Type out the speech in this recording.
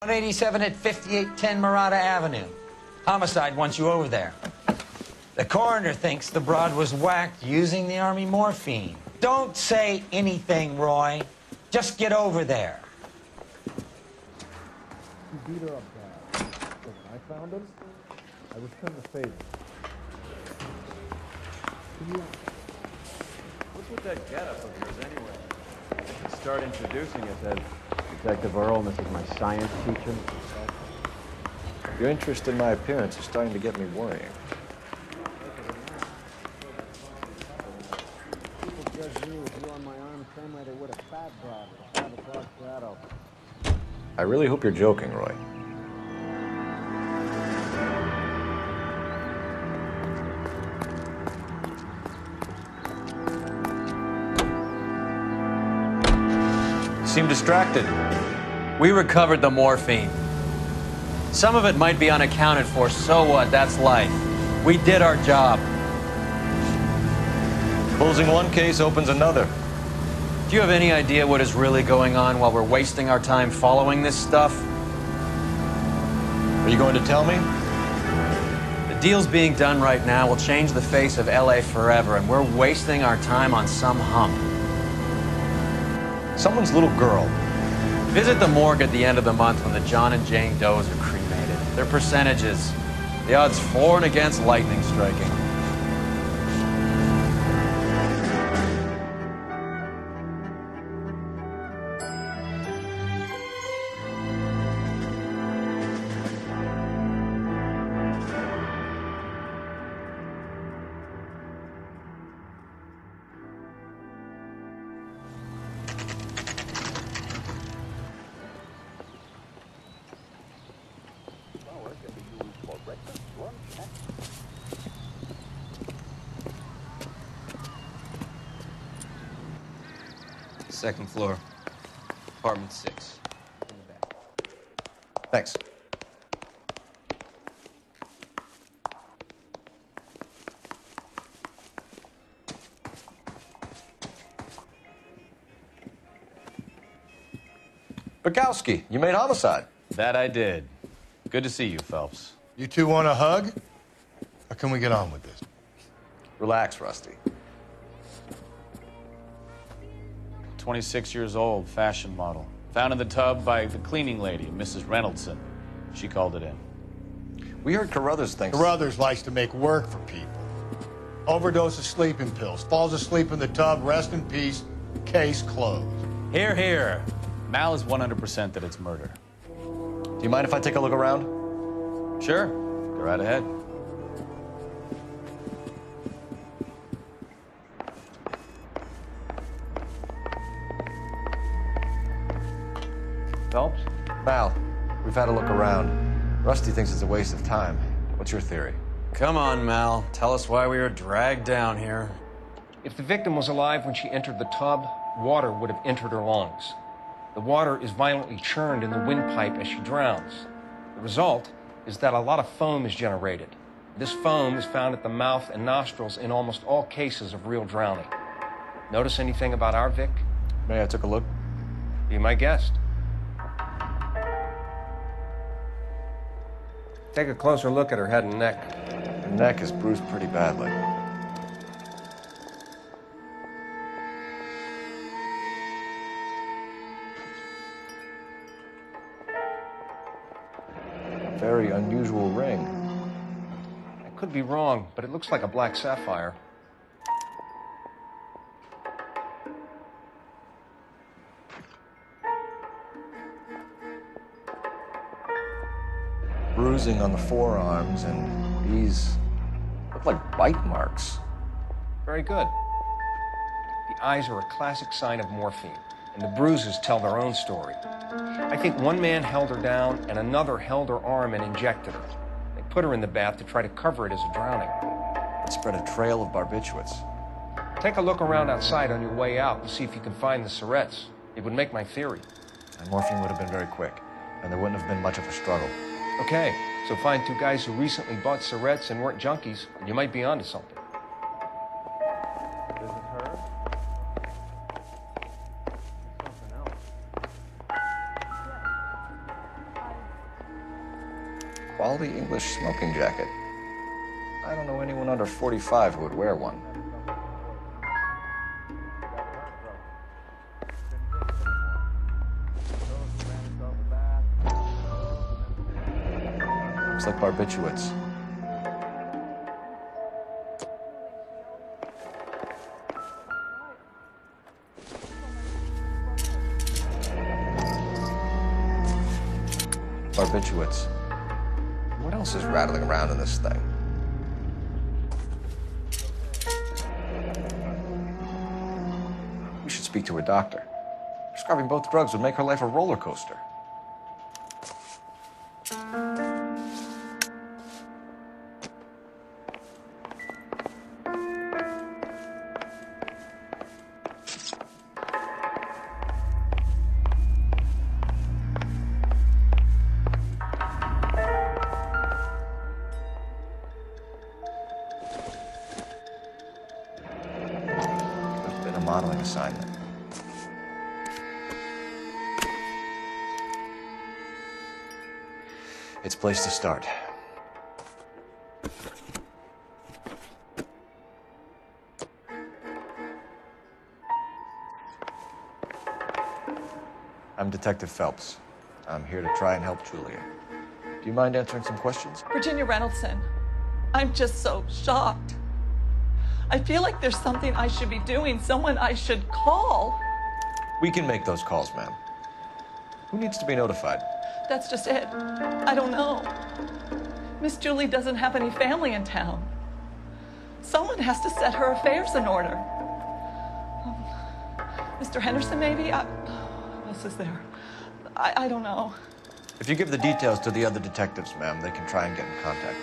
187 at 5810 Murata Avenue. Homicide wants you over there. The coroner thinks the broad was whacked using the Army morphine. Don't say anything, Roy. Just get over there. He beat her up bad. So when I found him, I returned the favor. What's with that getup of yours anyway? I should start introducing it as Detective Earl, and this is my science teacher. Your interest in my appearance is starting to get me worrying. People judge me with you on my arm the same way they would a fat broad with a 5 o'clock shadow. I really hope you're joking, Roy. You seem distracted. We recovered the morphine. Some of it might be unaccounted for, so what? That's life. We did our job. Closing one case opens another. Do you have any idea what is really going on while we're wasting our time following this stuff? Are you going to tell me? The deals being done right now will change the face of L.A. forever, and we're wasting our time on some hump. Someone's little girl. Visit the morgue at the end of the month when the John and Jane Does are cremated. Their percentages. The odds for and against lightning striking. Second floor, apartment 6. In the back. Thanks. Bukowski, you made homicide. That I did. Good to see you, Phelps. You two want a hug? Or can we get on with this? Relax, Rusty. 26 years old, fashion model. Found in the tub by the cleaning lady, Mrs. Reynoldson. She called it in. We heard Carruthers thinks... Carruthers likes to make work for people. Overdose of sleeping pills, falls asleep in the tub, rest in peace, case closed. Here, here. Mal is 100% that it's murder. Do you mind if I take a look around? Sure. Go right ahead. Phelps? Mal, we've had a look around. Rusty thinks it's a waste of time. What's your theory? Come on, Mal. Tell us why we were dragged down here. If the victim was alive when she entered the tub, water would have entered her lungs. The water is violently churned in the windpipe as she drowns. The result is that a lot of foam is generated. This foam is found at the mouth and nostrils in almost all cases of real drowning. Notice anything about our Vic? May I take a look? Be my guest. Take a closer look at her head and neck. Her neck is bruised pretty badly. A very unusual ring. I could be wrong, but it looks like a black sapphire. Bruising on the forearms, and these look like bite marks. Very good. The eyes are a classic sign of morphine, and the bruises tell their own story. I think one man held her down, and another held her arm and injected her. They put her in the bath to try to cover it as a drowning. It spread a trail of barbiturates. Take a look around outside on your way out and see if you can find the syrettes. It would make my theory. And morphine would have been very quick, and there wouldn't have been much of a struggle. Okay, so find two guys who recently bought syrettes and weren't junkies, and you might be onto something. This is her? Something else. Quality English smoking jacket. I don't know anyone under 45 who would wear one. Looks like barbiturates. Barbiturates. What else is rattling around in this thing? We should speak to her doctor. Prescribing both drugs would make her life a roller coaster. Modeling assignment. It's a place to start. I'm Detective Phelps. I'm here to try and help Julia. Do you mind answering some questions? Virginia Reynoldson, I'm just so shocked. I feel like there's something I should be doing, someone I should call. We can make those calls, ma'am. Who needs to be notified? That's just it. I don't know. Miss Julie doesn't have any family in town. Someone has to set her affairs in order. Mr. Henderson, maybe? Who else is there? I don't know. If you give the details to the other detectives, ma'am, they can try and get in contact.